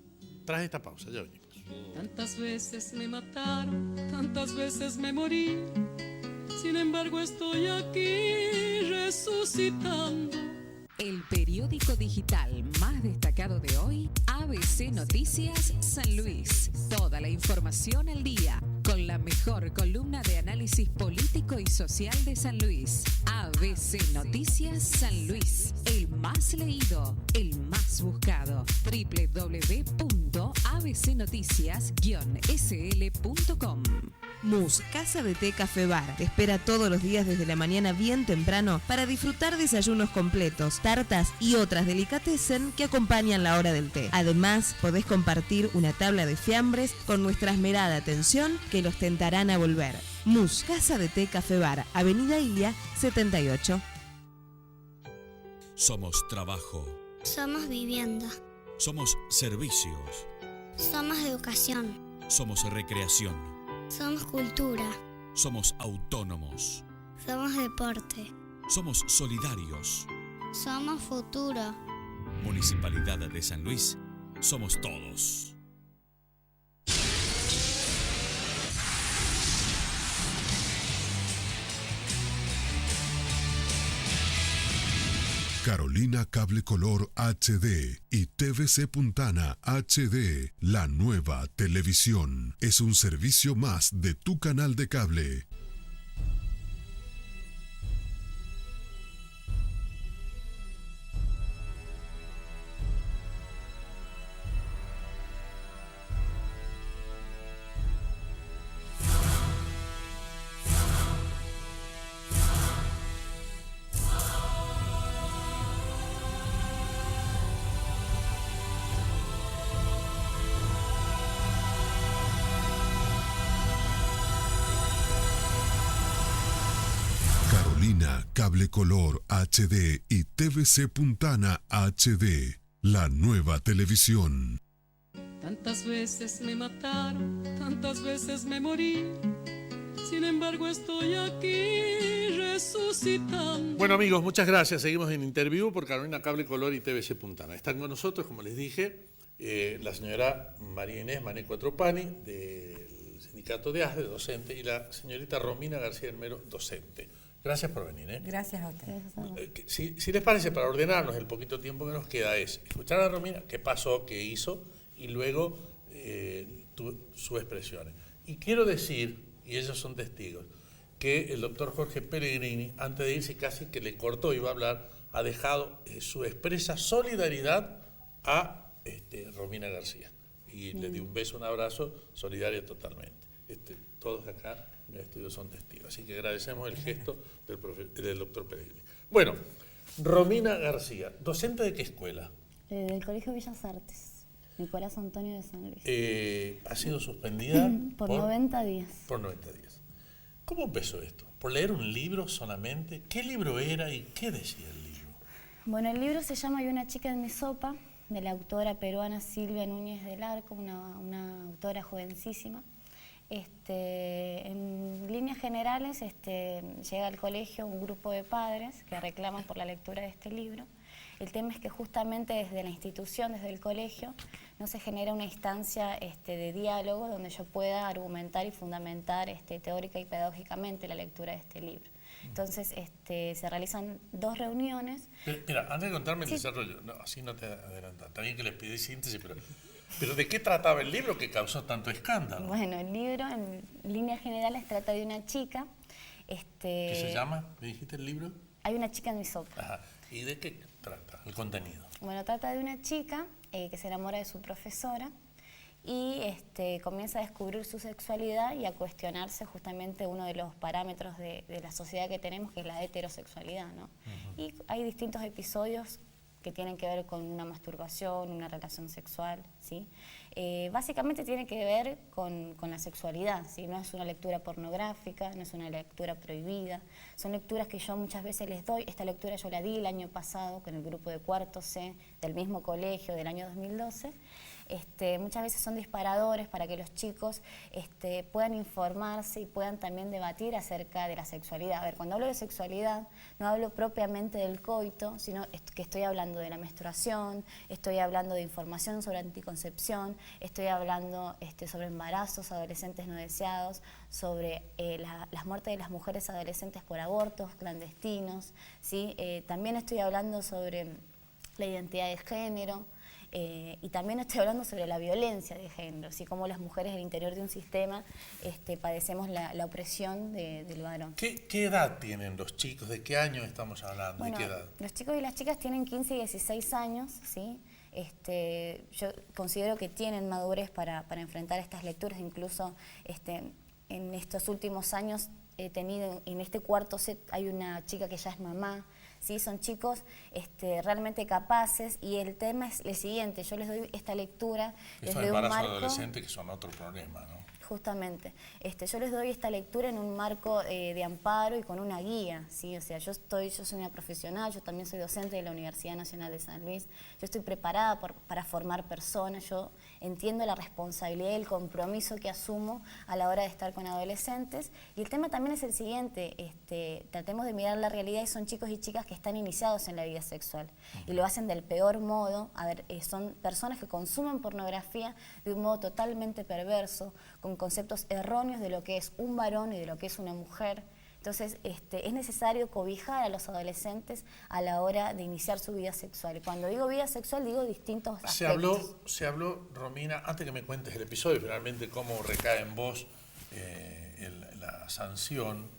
tras esta pausa. Ya venimos. Tantas veces me mataron, tantas veces me morí. Sin embargo estoy aquí resucitando. El periódico digital más destacado de hoy, ABC Noticias San Luis. Toda la información al día, con la mejor columna de análisis político y social de San Luis. ABC Noticias San Luis, el más leído, el más buscado. www.abcnoticias-sl.com. MUS, Casa de Té Café Bar, te espera todos los días desde la mañana bien temprano para disfrutar desayunos completos, tartas y otras delicatessen que acompañan la hora del té. Además, podés compartir una tabla de fiambres con nuestra esmerada atención que los tentarán a volver. MUS, Casa de Té Café Bar, Avenida Ilia, 78. Somos trabajo. Somos vivienda. Somos servicios. Somos educación. Somos recreación. Somos cultura. Somos autónomos. Somos deporte. Somos solidarios. Somos futuro. Municipalidad de San Luis, somos todos. Carolina Cable Color HD y TVC Puntana HD, la nueva televisión, es un servicio más de tu canal de cable. Cable Color HD y TVC Puntana HD, la nueva televisión. Tantas veces me mataron, tantas veces me morí. Sin embargo estoy aquí resucitando. Bueno amigos, muchas gracias. Seguimos en Interview por Carolina Cable Color y TVC Puntana. Están con nosotros, como les dije, la señora María Inés Mané Cuatropani, del sindicato de ASDE, docente, y la señorita Romina García Hermero, docente. Gracias por venir. Gracias a ustedes. Si les parece, para ordenarnos el poquito tiempo que nos queda, es escuchar a Romina qué pasó, qué hizo, y luego sus expresiones. Y quiero decir, y ellos son testigos, que el doctor Jorge Pellegrini, antes de irse casi que le cortó, iba a hablar, ha dejado su expresa solidaridad a Romina García. Y le dio un beso, un abrazo, solidario totalmente. todos acá en el estudio son testigos. Así que agradecemos el gesto del doctor Pellegrini. Bueno, Romina García, ¿docente de qué escuela? Del Colegio Bellas Artes, Nicolás Antonio de San Luis. ¿Ha sido suspendida? Por 90 días. Por 90 días. ¿Cómo empezó esto? ¿Por leer un libro solamente? ¿Qué libro era y qué decía el libro? Bueno, el libro se llama Hay una chica en mi sopa, de la autora peruana Silvia Núñez del Arco, una autora jovencísima. En líneas generales, llega al colegio un grupo de padres que reclaman por la lectura de este libro. El tema es que justamente desde la institución, desde el colegio, no se genera una instancia de diálogo donde yo pueda argumentar y fundamentar teórica y pedagógicamente la lectura de este libro. Entonces, se realizan 2 reuniones. Mira, antes de contarme el desarrollo, así no te adelantas. Está bien que les pedí síntesis, pero ¿de qué trataba el libro que causó tanto escándalo? Bueno, el libro, en líneas generales, trata de una chica. ¿Qué se llama? ¿Me dijiste el libro? Hay una chica en mi sopa. Ajá. ¿Y de qué trata el contenido? Bueno, trata de una chica que se enamora de su profesora y comienza a descubrir su sexualidad y a cuestionarse justamente uno de los parámetros de la sociedad que tenemos, que es la heterosexualidad, ¿no? Y hay distintos episodios que tienen que ver con una masturbación, una relación sexual, ¿sí? Básicamente tiene que ver con la sexualidad, ¿sí? No es una lectura pornográfica, no es una lectura prohibida, son lecturas que yo muchas veces les doy. Esta lectura yo la di el año pasado con el grupo de cuarto C del mismo colegio del año 2012. Muchas veces son disparadores para que los chicos puedan informarse y puedan también debatir acerca de la sexualidad. A ver, cuando hablo de sexualidad, no hablo propiamente del coito, sino que estoy hablando de la menstruación, estoy hablando de información sobre anticoncepción, estoy hablando sobre embarazos adolescentes no deseados, sobre las muertes de las mujeres adolescentes por abortos clandestinos, ¿sí? También estoy hablando sobre la identidad de género. Y también estoy hablando sobre la violencia de género, así como las mujeres al interior de un sistema padecemos la opresión del varón. ¿Qué edad tienen los chicos? ¿De qué año estamos hablando? Bueno, ¿de qué edad? Los chicos y las chicas tienen 15 y 16 años, ¿sí? Yo considero que tienen madurez para enfrentar estas lecturas, incluso en estos últimos años he tenido, en este cuarto set hay una chica que ya es mamá, ¿sí? Son chicos realmente capaces y el tema es el siguiente, yo les doy esta lectura desde un marco... adolescentes que son otro problema, ¿no? Justamente, yo les doy esta lectura en un marco de amparo y con una guía, ¿sí? O sea, yo soy una profesional, yo también soy docente de la Universidad Nacional de San Luis, yo estoy preparada para formar personas, yo entiendo la responsabilidad y el compromiso que asumo a la hora de estar con adolescentes. Y el tema también es el siguiente, tratemos de mirar la realidad y son chicos y chicas que están iniciados en la vida sexual y lo hacen del peor modo. A ver, son personas que consumen pornografía de un modo totalmente perverso, con conceptos erróneos de lo que es un varón y de lo que es una mujer. Entonces, es necesario cobijar a los adolescentes a la hora de iniciar su vida sexual. Y cuando digo vida sexual, digo distintos aspectos. Se habló, Romina, antes que me cuentes el episodio, finalmente cómo recae en vos la sanción,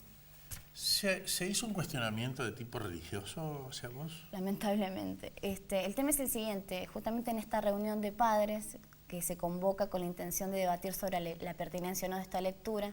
¿se hizo un cuestionamiento de tipo religioso hacia vos? Lamentablemente. El tema es el siguiente, justamente en esta reunión de padres, que se convoca con la intención de debatir sobre la pertinencia o no de esta lectura,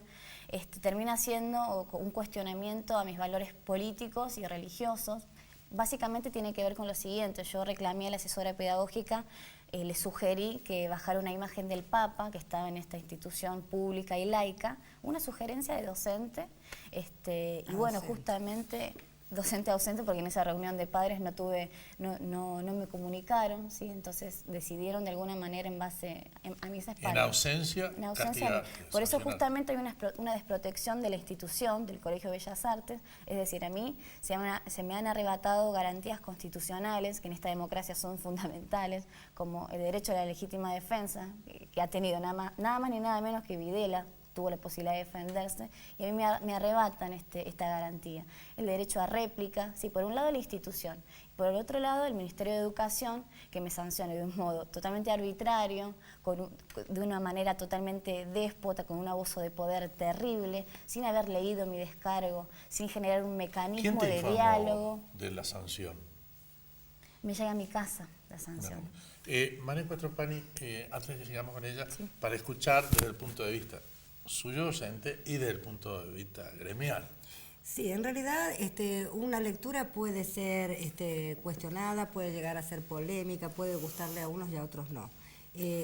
termina siendo un cuestionamiento a mis valores políticos y religiosos. Básicamente tiene que ver con lo siguiente, yo reclamé a la asesora pedagógica, le sugerí que bajara una imagen del Papa, que estaba en esta institución pública y laica, una sugerencia de docente, y bueno, justamente... docente a docente, porque en esa reunión de padres no me comunicaron, ¿sí? Entonces decidieron de alguna manera en base a mis espaldas. En ausencia, castigar, por eso justamente hay una desprotección de la institución, del Colegio Bellas Artes, es decir, a mí se me han arrebatado garantías constitucionales, que en esta democracia son fundamentales, como el derecho a la legítima defensa, que ha tenido nada más ni nada menos que Videla, tuvo la posibilidad de defenderse, y a mí me arrebatan esta garantía. El derecho a réplica, sí, por un lado la institución, y por el otro lado el Ministerio de Educación, que me sancione de un modo totalmente arbitrario, de una manera totalmente déspota, con un abuso de poder terrible, sin haber leído mi descargo, sin generar un mecanismo de diálogo. De la sanción? Me llega a mi casa la sanción. María Quattropani, antes de que sigamos con ella, sí, para escuchar desde el punto de vista suyo docente y desde el punto de vista gremial. Sí, en realidad una lectura puede ser cuestionada, puede llegar a ser polémica, puede gustarle a unos y a otros no.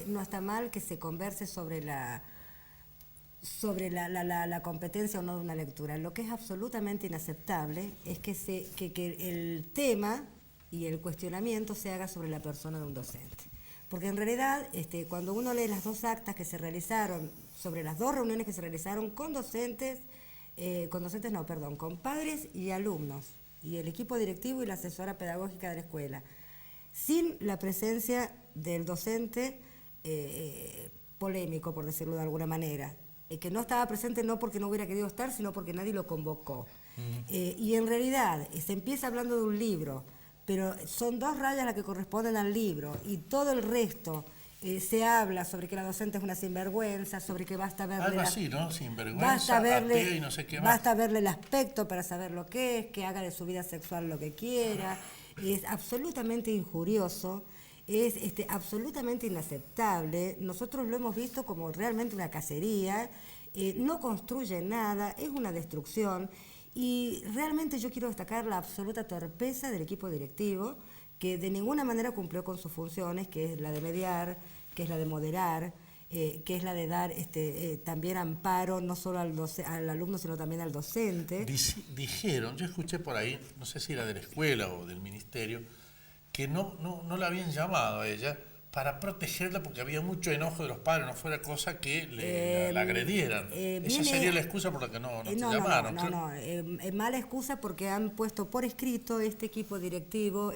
No está mal que se converse sobre la competencia o no de una lectura. Lo que es absolutamente inaceptable es que el tema y el cuestionamiento se haga sobre la persona de un docente. Porque en realidad, cuando uno lee las dos actas que se realizaron, sobre las dos reuniones que se realizaron con con padres y alumnos, y el equipo directivo y la asesora pedagógica de la escuela, sin la presencia del docente polémico, por decirlo de alguna manera, que no estaba presente no porque no hubiera querido estar, sino porque nadie lo convocó. Y en realidad, se empieza hablando de un libro, pero son 2 rayas las que corresponden al libro, y todo el resto se habla sobre que la docente es una sinvergüenza, sobre que basta verle... Algo así, ¿no? Sinvergüenza, atea y no sé qué más. Basta verle el aspecto para saber lo que es, que haga de su vida sexual lo que quiera. Es absolutamente injurioso, es absolutamente inaceptable. Nosotros lo hemos visto como realmente una cacería, no construye nada, es una destrucción. Y realmente yo quiero destacar la absoluta torpeza del equipo directivo, que de ninguna manera cumplió con sus funciones, que es la de mediar, que es la de moderar, que es la de dar también amparo no solo al alumno, sino también al docente. Dijeron, yo escuché por ahí, no sé si era de la escuela o del ministerio, que no la habían llamado a ella para protegerla porque había mucho enojo de los padres, no fuera cosa que la agredieran. Esa sería la excusa por la que no te llamaron. No, mala excusa porque han puesto por escrito este equipo directivo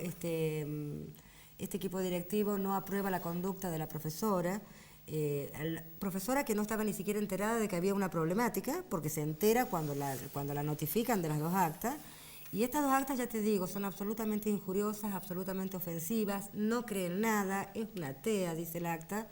no aprueba la conducta de la profesora, que no estaba ni siquiera enterada de que había una problemática, porque se entera cuando la notifican de las 2 actas. Y estas 2 actas, ya te digo, son absolutamente injuriosas, absolutamente ofensivas, no creen nada, es una atea, dice el acta.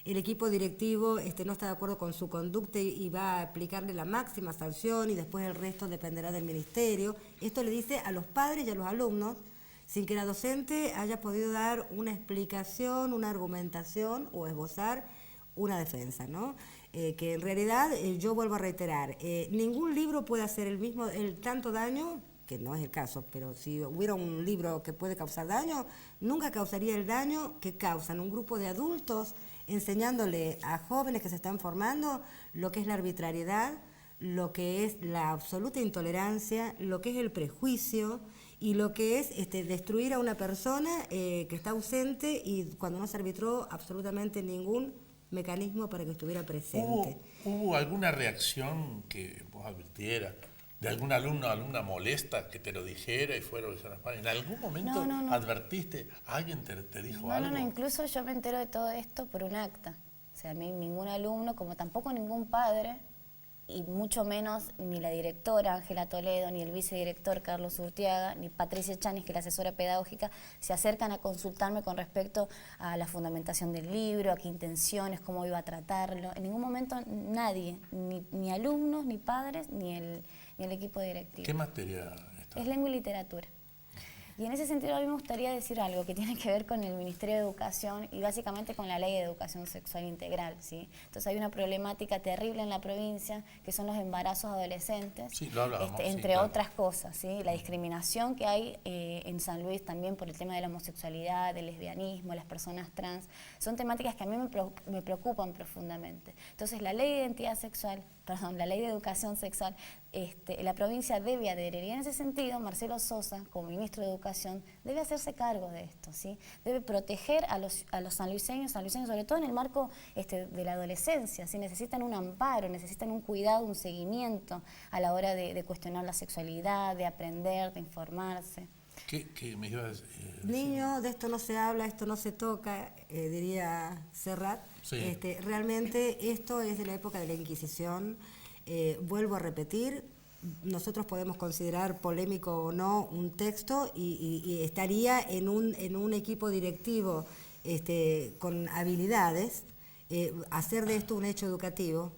El equipo directivo no está de acuerdo con su conducta y va a aplicarle la máxima sanción y después el resto dependerá del ministerio. Esto le dice a los padres y a los alumnos, sin que la docente haya podido dar una explicación, una argumentación o esbozar una defensa, ¿no? Que en realidad, yo vuelvo a reiterar, ningún libro puede hacer el tanto daño, que no es el caso, pero si hubiera un libro que puede causar daño, nunca causaría el daño que causan un grupo de adultos enseñándole a jóvenes que se están formando lo que es la arbitrariedad, lo que es la absoluta intolerancia, lo que es el prejuicio y lo que es destruir a una persona que está ausente y cuando no se arbitró absolutamente ningún mecanismo para que estuviera presente. ¿Hubo alguna reacción que vos advirtieras de algún alumno o alumna molesta que te lo dijera y fuera a las padres? ¿En algún momento advertiste? ¿Alguien te dijo algo? No, incluso yo me entero de todo esto por un acta. O sea, a mí ningún alumno, como tampoco ningún padre, y mucho menos ni la directora Ángela Toledo, ni el vicedirector Carlos Urtiaga, ni Patricia Chanis, que es la asesora pedagógica, se acercan a consultarme con respecto a la fundamentación del libro, a qué intenciones, cómo iba a tratarlo. En ningún momento nadie, ni alumnos, ni padres, ni el equipo directivo. ¿Qué materia está? Es lengua y literatura. Y en ese sentido a mí me gustaría decir algo que tiene que ver con el Ministerio de Educación y básicamente con la Ley de Educación Sexual Integral, ¿sí? Entonces hay una problemática terrible en la provincia que son los embarazos adolescentes, sí, lo hablábamos, entre otras cosas, ¿sí? La discriminación que hay en San Luis también por el tema de la homosexualidad, del lesbianismo, las personas trans, son temáticas que a mí me preocupan profundamente. Entonces la Ley de Identidad Sexual, la Ley de Educación Sexual, la provincia debe adherir. Y en ese sentido, Marcelo Sosa, como ministro de Educación, debe hacerse cargo de esto, ¿sí? Debe proteger a los sanluiseños, sobre todo en el marco de la adolescencia, ¿sí? Necesitan un amparo, necesitan un cuidado, un seguimiento a la hora de cuestionar la sexualidad, de aprender, de informarse. ¿Qué me ibas a decir? Niño, de esto no se habla, esto no se toca, diría Serrat. Sí. Realmente esto es de la época de la Inquisición. Vuelvo a repetir, nosotros podemos considerar polémico o no un texto y estaría en un equipo directivo con habilidades, hacer de esto un hecho educativo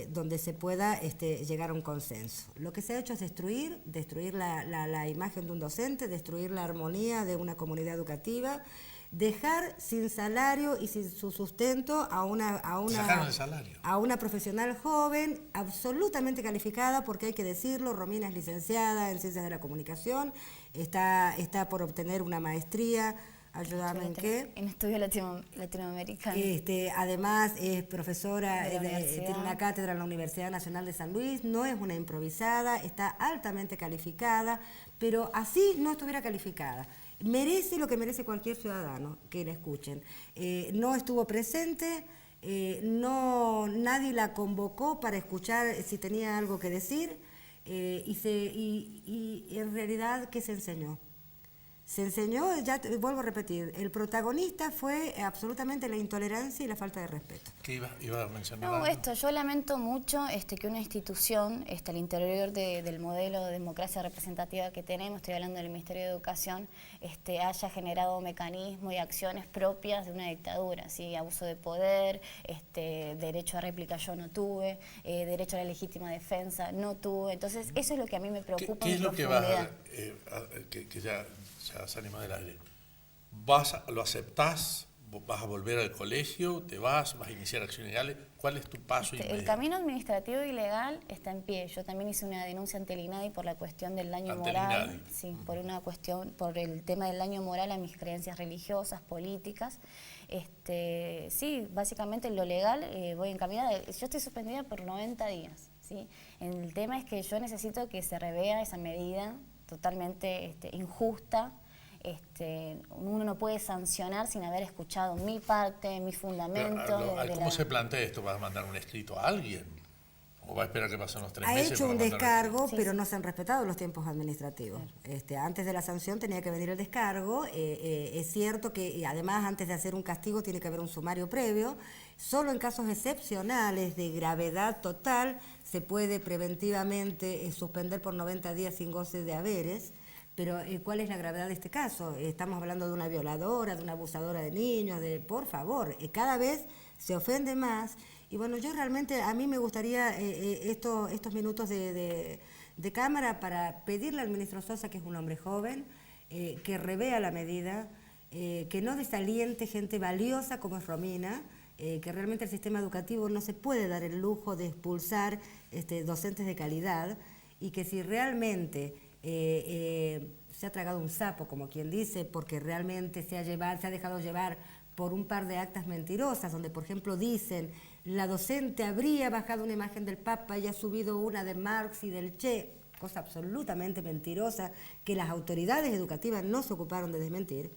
donde se pueda llegar a un consenso. Lo que se ha hecho es destruir la imagen de un docente, destruir la armonía de una comunidad educativa, dejar sin salario y sin su sustento a Sacaron el salario. a una profesional joven, absolutamente calificada, porque hay que decirlo, Romina es licenciada en Ciencias de la Comunicación, está por obtener una maestría, ayúdame en qué. En estudios latinoamericanos. Además es profesora, De la tiene universidad. una cátedra en la Universidad Nacional de San Luis, no es una improvisada, está altamente calificada, pero así no estuviera calificada. Merece lo que merece cualquier ciudadano que la escuchen. No estuvo presente, nadie la convocó para escuchar si tenía algo que decir, y en realidad, ¿qué se enseñó? Se enseñó, vuelvo a repetir, el protagonista fue absolutamente la intolerancia y la falta de respeto. ¿Qué iba a mencionar? No, yo lamento mucho que una institución, al interior del modelo de democracia representativa que tenemos, estoy hablando del Ministerio de Educación, haya generado mecanismos y acciones propias de una dictadura, ¿sí? Abuso de poder, derecho a réplica yo no tuve, derecho a la legítima defensa no tuve. Entonces, eso es lo que a mí me preocupa. ¿Qué es lo que vas a que ya salimos del aire? ¿Lo aceptás? ¿Vas a volver al colegio? ¿Te vas a iniciar acciones legales? ¿Cuál es tu paso inmediato? El camino administrativo y legal está en pie. Yo también hice una denuncia ante el INADI por la cuestión del daño moral. Sí, por el tema del daño moral a mis creencias religiosas, políticas. Sí, básicamente en lo legal voy encaminada. Yo estoy suspendida por 90 días. ¿Sí? El tema es que yo necesito que se revea esa medida totalmente injusta. Uno no puede sancionar sin haber escuchado mi parte, mi fundamento. ¿Cómo se plantea esto? ¿Vas a mandar un escrito a alguien? ¿O va a esperar que pasen los 3 meses? Ha hecho un descargo, pero no se han respetado los tiempos administrativos. Antes de la sanción tenía que venir el descargo. Es cierto que además antes de hacer un castigo tiene que haber un sumario previo. Solo en casos excepcionales de gravedad total se puede preventivamente suspender por 90 días sin goce de haberes. Pero ¿cuál es la gravedad de este caso? Estamos hablando de una violadora, de una abusadora de niños, por favor, cada vez se ofende más. Y bueno, yo realmente, a mí me gustaría estos minutos de cámara para pedirle al ministro Sosa, que es un hombre joven, que revea la medida, que no desaliente gente valiosa como es Romina, que realmente el sistema educativo no se puede dar el lujo de expulsar docentes de calidad, y que si realmente se ha tragado un sapo, como quien dice, porque realmente se ha dejado llevar por un par de actas mentirosas, donde por ejemplo dicen, la docente habría bajado una imagen del Papa y ha subido una de Marx y del Che, cosa absolutamente mentirosa, que las autoridades educativas no se ocuparon de desmentir,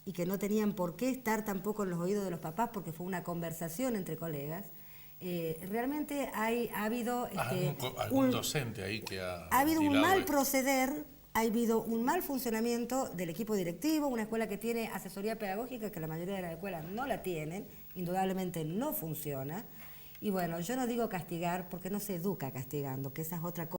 y que no tenían por qué estar tampoco en los oídos de los papás, porque fue una conversación entre colegas. Realmente ha habido algún docente ahí que ha habido un mal proceder, ha habido un mal funcionamiento del equipo directivo, una escuela que tiene asesoría pedagógica que la mayoría de las escuelas no la tienen, indudablemente no funciona. Y bueno, yo no digo castigar porque no se educa castigando, que esa es otra cosa.